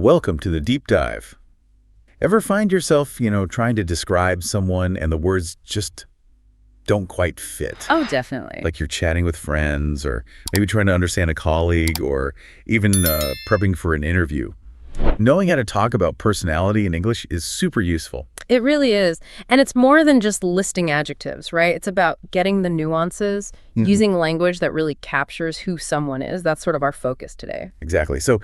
Welcome to the deep dive. Ever find yourself, trying to describe someone and the words just don't quite fit? Oh, definitely. Like you're chatting with friends or maybe trying to understand a colleague or even prepping for an interview. Knowing how to talk about personality in English is super useful. It really is. And it's more than just listing adjectives, right? It's about getting the nuances, using language that really captures who someone is. That's sort of our focus today. Exactly. So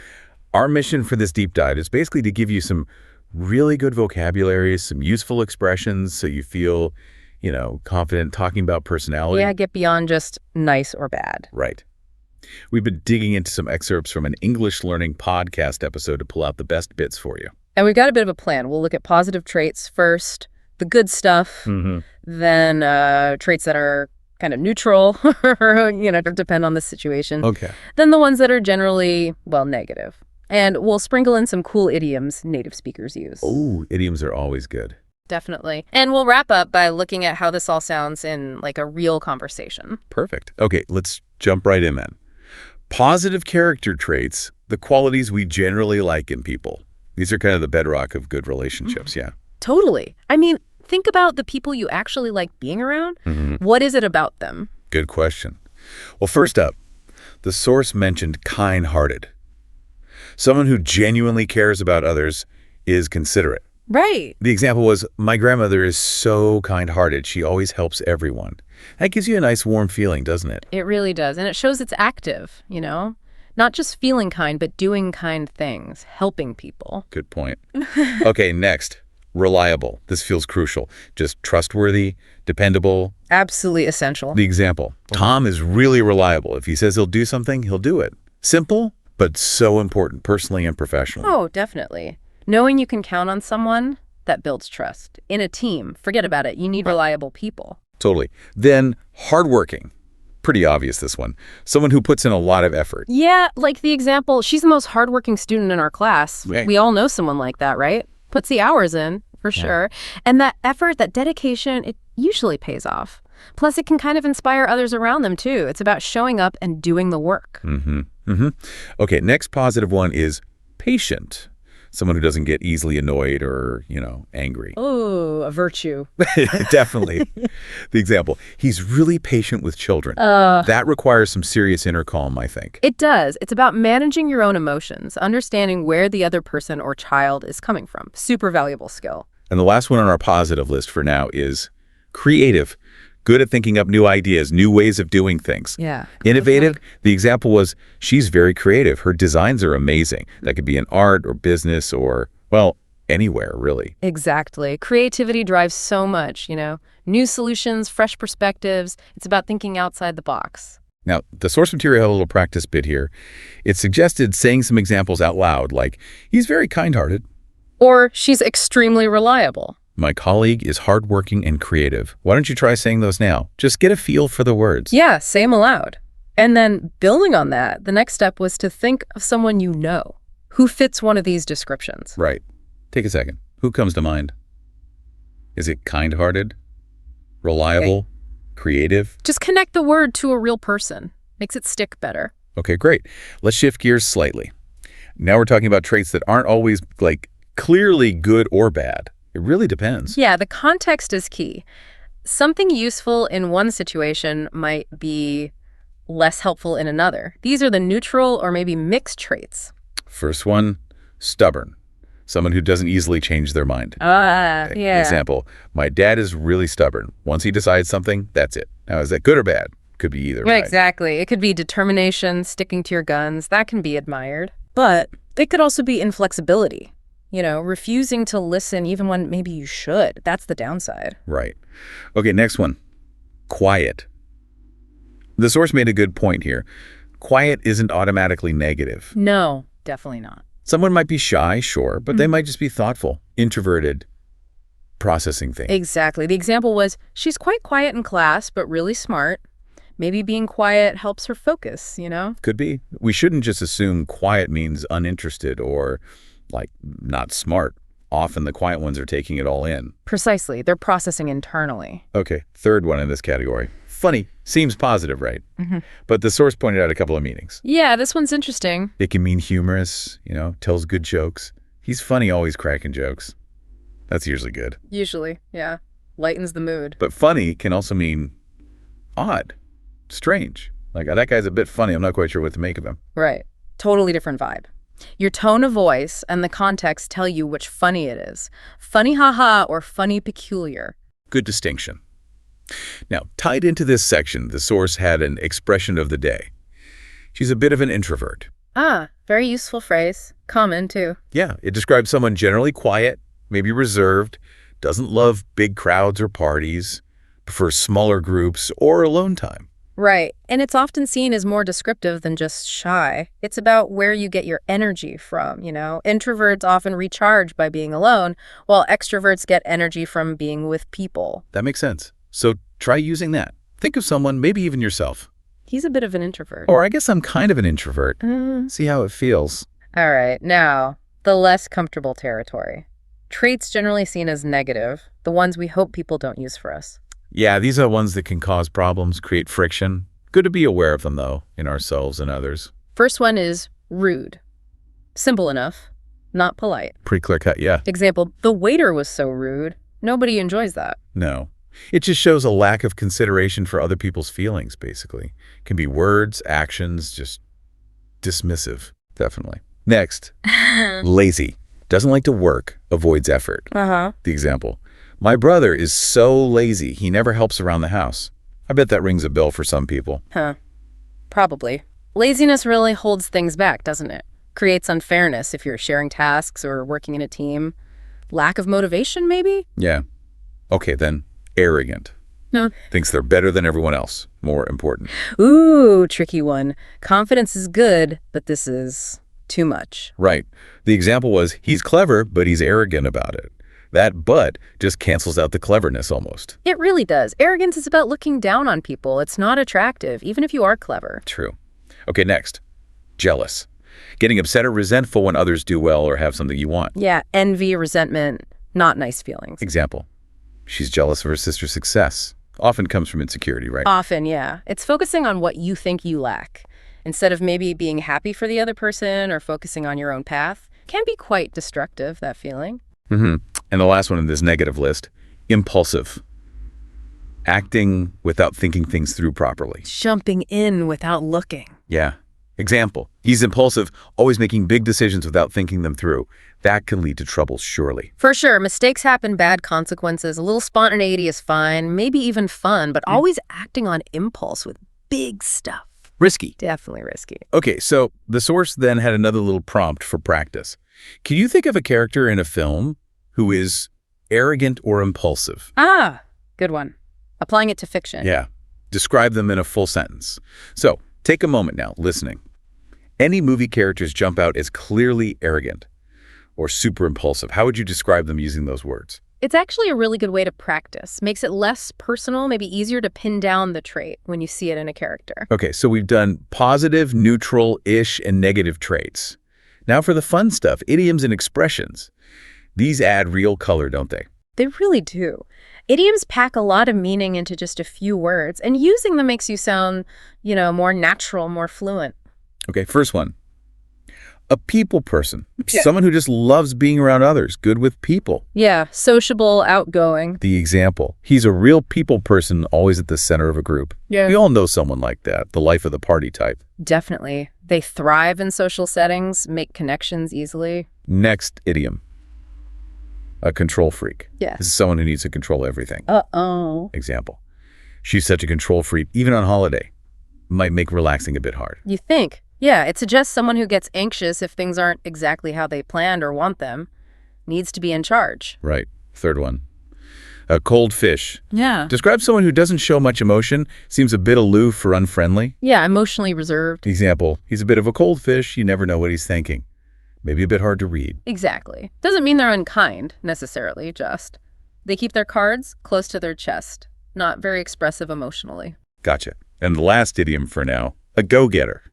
our mission for this deep dive is basically to give you some really good vocabulary, some useful expressions so you feel, confident talking about personality. Yeah, get beyond just nice or bad. Right. We've been digging into some excerpts from an English learning podcast episode to pull out the best bits for you. And we've got a bit of a plan. We'll look at positive traits first, the good stuff, then traits that are kind of neutral, depend on the situation. Okay. Then the ones that are generally, negative. And we'll sprinkle in some cool idioms native speakers use. Oh, idioms are always good. Definitely. And we'll wrap up by looking at how this all sounds in like a real conversation. Perfect. Okay, let's jump right in then. Positive character traits, the qualities we generally like in people. These are kind of the bedrock of good relationships, yeah. Totally. I mean, think about the people you actually like being around. What is it about them? Good question. Well, first up, the source mentioned kind-hearted. Someone who genuinely cares about others is considerate. Right. The example was, my grandmother is so kind-hearted. She always helps everyone. That gives you a nice warm feeling, doesn't it? It really does. And it shows it's active, Not just feeling kind, but doing kind things, helping people. Good point. Okay, next, reliable. This feels crucial. Just trustworthy, dependable. Absolutely essential. The example, Tom is really reliable. If he says he'll do something, he'll do it. Simple, but so important personally and professionally. Oh, definitely. Knowing you can count on someone, that builds trust. In a team, forget about it. You need reliable people. Totally. Then hardworking. Pretty obvious, this one. Someone who puts in a lot of effort. Yeah, like the example, she's the most hardworking student in our class. Right. We all know someone like that, right? Puts the hours in, for sure. And that effort, that dedication, it usually pays off. Plus, it can kind of inspire others around them, too. It's about showing up and doing the work. Okay, next positive one is patient. Someone who doesn't get easily annoyed or, angry. Oh, a virtue. Definitely. The example, he's really patient with children. That requires some serious inner calm, I think. It does. It's about managing your own emotions, understanding where the other person or child is coming from. Super valuable skill. And the last one on our positive list for now is creative. Good at thinking up new ideas, new ways of doing things. Yeah. Innovative. The example was, she's very creative. Her designs are amazing. That could be in art or business or, anywhere, really. Exactly. Creativity drives so much, New solutions, fresh perspectives. It's about thinking outside the box. Now, the source material had a little practice bit here. It suggested saying some examples out loud, like, he's very kind-hearted. Or she's extremely reliable. My colleague is hardworking and creative. Why don't you try saying those now? Just get a feel for the words. Yeah, say them aloud. And then building on that, the next step was to think of someone you know who fits one of these descriptions. Right. Take a second. Who comes to mind? Is it kind-hearted? Reliable? Creative? Just connect the word to a real person. Makes it stick better. Okay, great. Let's shift gears slightly. Now we're talking about traits that aren't always, clearly good or bad. It really depends. Yeah, the context is key. Something useful in one situation might be less helpful in another. These are the neutral or maybe mixed traits. First one, stubborn. Someone who doesn't easily change their mind. Yeah. Example, my dad is really stubborn. Once he decides something, that's it. Now, is that good or bad? Could be either. Right? Exactly. It could be determination, sticking to your guns. That can be admired. But it could also be inflexibility. Refusing to listen even when maybe you should. That's the downside. Right. Okay, next one. Quiet. The source made a good point here. Quiet isn't automatically negative. No, definitely not. Someone might be shy, sure, but they might just be thoughtful, introverted, processing things. Exactly. The example was, she's quite quiet in class, but really smart. Maybe being quiet helps her focus, Could be. We shouldn't just assume quiet means uninterested or not smart. Often the quiet ones are taking it all in. Precisely. They're processing internally. Okay, third one in this category, funny seems positive, right? But the source pointed out a couple of meanings. Yeah, this one's interesting. It can mean humorous, tells good jokes. He's funny, always cracking jokes. That's usually good. Usually, yeah. Lightens the mood. But funny can also mean odd, strange. Like, that guy's a bit funny. I'm not quite sure what to make of him. Right. Totally different vibe. Your tone of voice and the context tell you which funny it is. Funny haha or funny peculiar. Good distinction. Now, tied into this section, the source had an expression of the day. She's a bit of an introvert. Ah, very useful phrase. Common, too. Yeah, it describes someone generally quiet, maybe reserved, doesn't love big crowds or parties, prefers smaller groups or alone time. Right. And it's often seen as more descriptive than just shy. It's about where you get your energy from, Introverts often recharge by being alone, while extroverts get energy from being with people. That makes sense. So try using that. Think of someone, maybe even yourself. He's a bit of an introvert. Or I guess I'm kind of an introvert. See how it feels. All right. Now, the less comfortable territory. Traits generally seen as negative, the ones we hope people don't use for us. Yeah, these are ones that can cause problems, create friction. Good to be aware of them, though, in ourselves and others. First one is rude. Simple enough, not polite. Pretty clear cut, yeah. Example, the waiter was so rude. Nobody enjoys that. No. It just shows a lack of consideration for other people's feelings, basically. Can be words, actions, just dismissive. Definitely. Next, lazy. Doesn't like to work, avoids effort. The example. My brother is so lazy, he never helps around the house. I bet that rings a bell for some people. Probably. Laziness really holds things back, doesn't it? Creates unfairness if you're sharing tasks or working in a team. Lack of motivation, maybe? Yeah. Okay, then, arrogant. No. Thinks they're better than everyone else. More important. Ooh, tricky one. Confidence is good, but this is too much. Right. The example was, he's clever, but he's arrogant about it. That but just cancels out the cleverness almost. It really does. Arrogance is about looking down on people. It's not attractive, even if you are clever. True. Okay, next. Jealous. Getting upset or resentful when others do well or have something you want. Yeah, envy, resentment, not nice feelings. Example. She's jealous of her sister's success. Often comes from insecurity, right? Often, yeah. It's focusing on what you think you lack. Instead of maybe being happy for the other person or focusing on your own path. Can be quite destructive, that feeling. And the last one in this negative list, impulsive. Acting without thinking things through properly. Jumping in without looking. Yeah. Example, he's impulsive, always making big decisions without thinking them through. That can lead to trouble, surely. For sure. Mistakes happen, bad consequences. A little spontaneity is fine, maybe even fun, but always acting on impulse with big stuff. Risky. Definitely risky. Okay, so the source then had another little prompt for practice. Can you think of a character in a film who is arrogant or impulsive? Ah, good one. Applying it to fiction. Yeah. Describe them in a full sentence. So, take a moment now, listening. Any movie characters jump out as clearly arrogant or super impulsive. How would you describe them using those words? It's actually a really good way to practice. Makes it less personal, maybe easier to pin down the trait when you see it in a character. Okay, so we've done positive, neutral-ish, and negative traits. Now for the fun stuff, idioms and expressions. These add real color, don't they? They really do. Idioms pack a lot of meaning into just a few words, and using them makes you sound, more natural, more fluent. Okay, first one. A people person. Yeah. Someone who just loves being around others, good with people. Yeah, sociable, outgoing. The example. He's a real people person, always at the center of a group. Yeah. We all know someone like that, the life of the party type. Definitely. They thrive in social settings, make connections easily. Next idiom. A control freak. Yeah. This is someone who needs to control everything. Uh-oh. Example. She's such a control freak, even on holiday. Might make relaxing a bit hard. You think? Yeah, it suggests someone who gets anxious if things aren't exactly how they planned or want them. Needs to be in charge. Right. Third one. A cold fish. Yeah. Describe someone who doesn't show much emotion, seems a bit aloof or unfriendly. Yeah, emotionally reserved. Example. He's a bit of a cold fish. You never know what he's thinking. Maybe a bit hard to read. Exactly. Doesn't mean they're unkind, necessarily, just. They keep their cards close to their chest. Not very expressive emotionally. Gotcha. And the last idiom for now. A go-getter.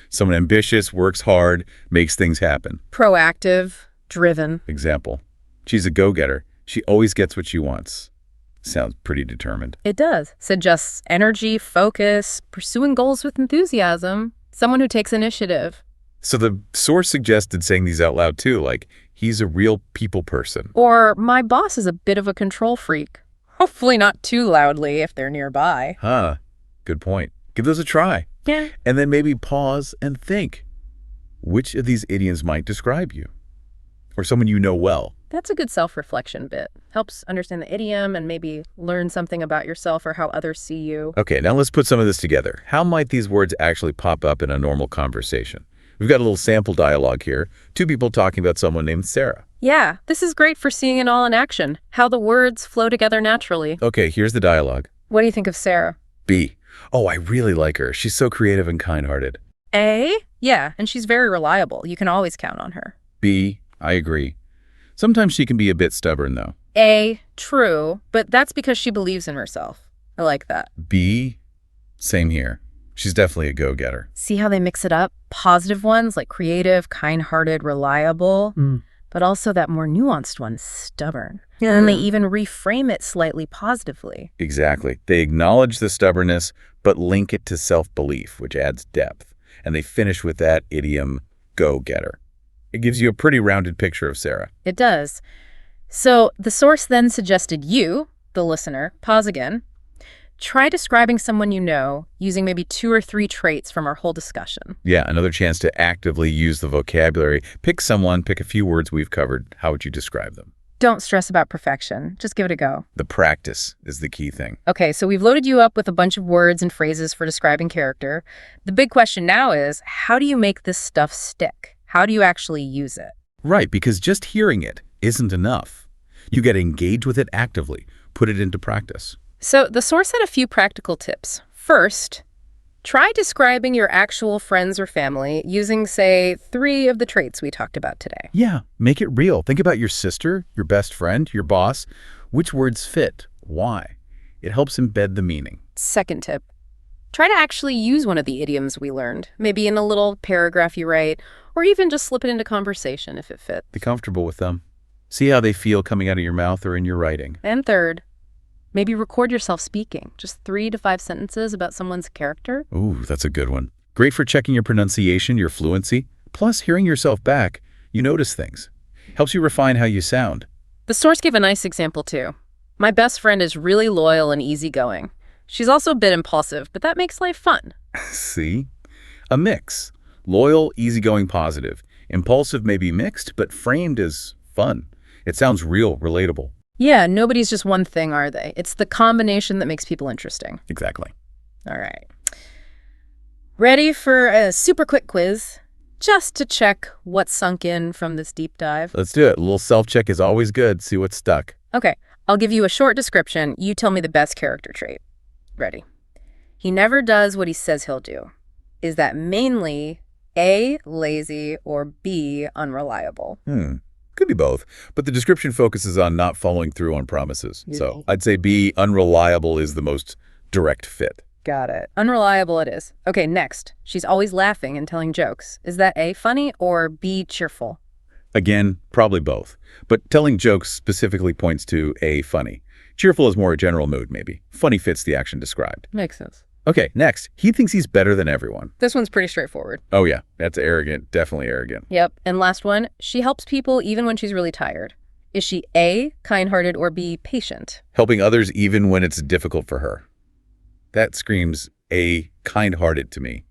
Someone ambitious, works hard, makes things happen. Proactive, driven. Example. She's a go-getter. She always gets what she wants. Sounds pretty determined. It does. Suggests energy, focus, pursuing goals with enthusiasm, someone who takes initiative. So the source suggested saying these out loud too, like, he's a real people person. Or, my boss is a bit of a control freak. Hopefully not too loudly if they're nearby. Huh. Good point. Give those a try. Yeah. And then maybe pause and think. Which of these idioms might describe you? Or someone you know well? That's a good self-reflection bit. Helps understand the idiom and maybe learn something about yourself or how others see you. Okay, now let's put some of this together. How might these words actually pop up in a normal conversation? We've got a little sample dialogue here. Two people talking about someone named Sarah. Yeah, this is great for seeing it all in action. How the words flow together naturally. Okay, here's the dialogue. What do you think of Sarah? B. Oh, I really like her. She's so creative and kind-hearted. A? Yeah, and she's very reliable. You can always count on her. B. I agree. Sometimes she can be a bit stubborn, though. A? True, but that's because she believes in herself. I like that. B. Same here. She's definitely a go-getter. See how they mix it up? Positive ones like creative, kind-hearted, reliable, but also that more nuanced one, stubborn. And they even reframe it slightly positively. Exactly. They acknowledge the stubbornness, but link it to self-belief, which adds depth. And they finish with that idiom, go-getter. It gives you a pretty rounded picture of Sarah. It does. So the source then suggested you, the listener, pause again. Try describing someone you know using maybe 2 or 3 traits from our whole discussion. Yeah, another chance to actively use the vocabulary. Pick someone, pick a few words we've covered. How would you describe them? Don't stress about perfection. Just give it a go. The practice is the key thing. Okay, so we've loaded you up with a bunch of words and phrases for describing character. The big question now is, how do you make this stuff stick? How do you actually use it? Right, because just hearing it isn't enough. You got to engage with it actively, put it into practice. So the source had a few practical tips. First, try describing your actual friends or family using, say, 3 of the traits we talked about today. Yeah, make it real. Think about your sister, your best friend, your boss. Which words fit? Why? It helps embed the meaning. Second tip, try to actually use one of the idioms we learned, maybe in a little paragraph you write, or even just slip it into conversation if it fits. Be comfortable with them. See how they feel coming out of your mouth or in your writing. And third, maybe record yourself speaking, just 3 to 5 sentences about someone's character. Ooh, that's a good one. Great for checking your pronunciation, your fluency. Plus, hearing yourself back, you notice things. Helps you refine how you sound. The source gave a nice example too. My best friend is really loyal and easygoing. She's also a bit impulsive, but that makes life fun. See? A mix. Loyal, easygoing, positive. Impulsive may be mixed, but framed as fun. It sounds real, relatable. Yeah, nobody's just one thing, are they? It's the combination that makes people interesting. Exactly. All right. Ready for a super quick quiz, just to check what's sunk in from this deep dive? Let's do it. A little self-check is always good. See what's stuck. Okay, I'll give you a short description. You tell me the best character trait. Ready. He never does what he says he'll do. Is that mainly A, lazy, or B, unreliable? Could be both, but the description focuses on not following through on promises. So I'd say B, unreliable, is the most direct fit. Got it. Unreliable it is. Okay, next. She's always laughing and telling jokes. Is that A, funny, or B, cheerful? Again, probably both, but telling jokes specifically points to A, funny. Cheerful is more a general mood, maybe. Funny fits the action described. Makes sense. Okay, next. He thinks he's better than everyone. This one's pretty straightforward. Oh yeah, that's arrogant. Definitely arrogant. Yep. And last one. She helps people even when she's really tired. Is she A, kind-hearted, or B, patient? Helping others even when it's difficult for her. That screams A, kind-hearted to me.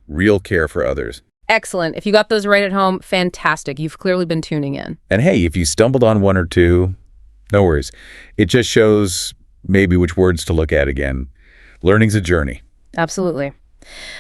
Real care for others. Excellent. If you got those right at home, fantastic. You've clearly been tuning in. And hey, if you stumbled on one or two, no worries. It just shows maybe which words to look at again. Learning's a journey. Absolutely.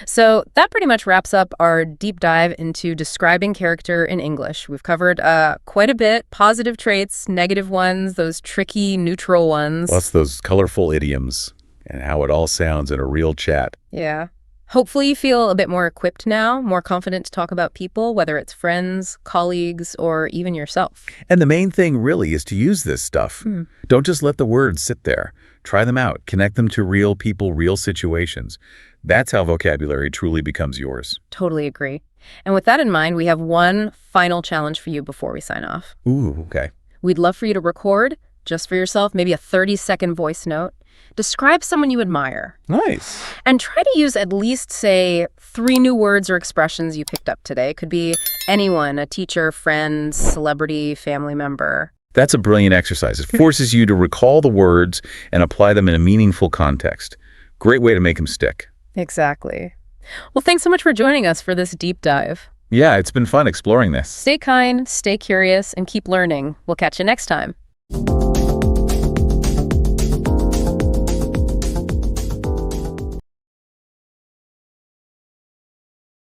So that pretty much wraps up our deep dive into describing character in English. We've covered quite a bit, positive traits, negative ones, those tricky neutral ones. Plus those colorful idioms and how it all sounds in a real chat. Yeah. Hopefully you feel a bit more equipped now, more confident to talk about people, whether it's friends, colleagues, or even yourself. And the main thing really is to use this stuff. Don't just let the words sit there. Try them out. Connect them to real people, real situations. That's how vocabulary truly becomes yours. Totally agree. And with that in mind, we have one final challenge for you before we sign off. Ooh, okay. We'd love for you to record just for yourself, maybe a 30-second voice note. Describe someone you admire. Nice. And try to use at least, say, 3 new words or expressions you picked up today. Could be anyone, a teacher, friend, celebrity, family member. That's a brilliant exercise. It forces you to recall the words and apply them in a meaningful context. Great way to make them stick. Exactly. Well, thanks so much for joining us for this deep dive. Yeah, it's been fun exploring this. Stay kind, stay curious, and keep learning. We'll catch you next time.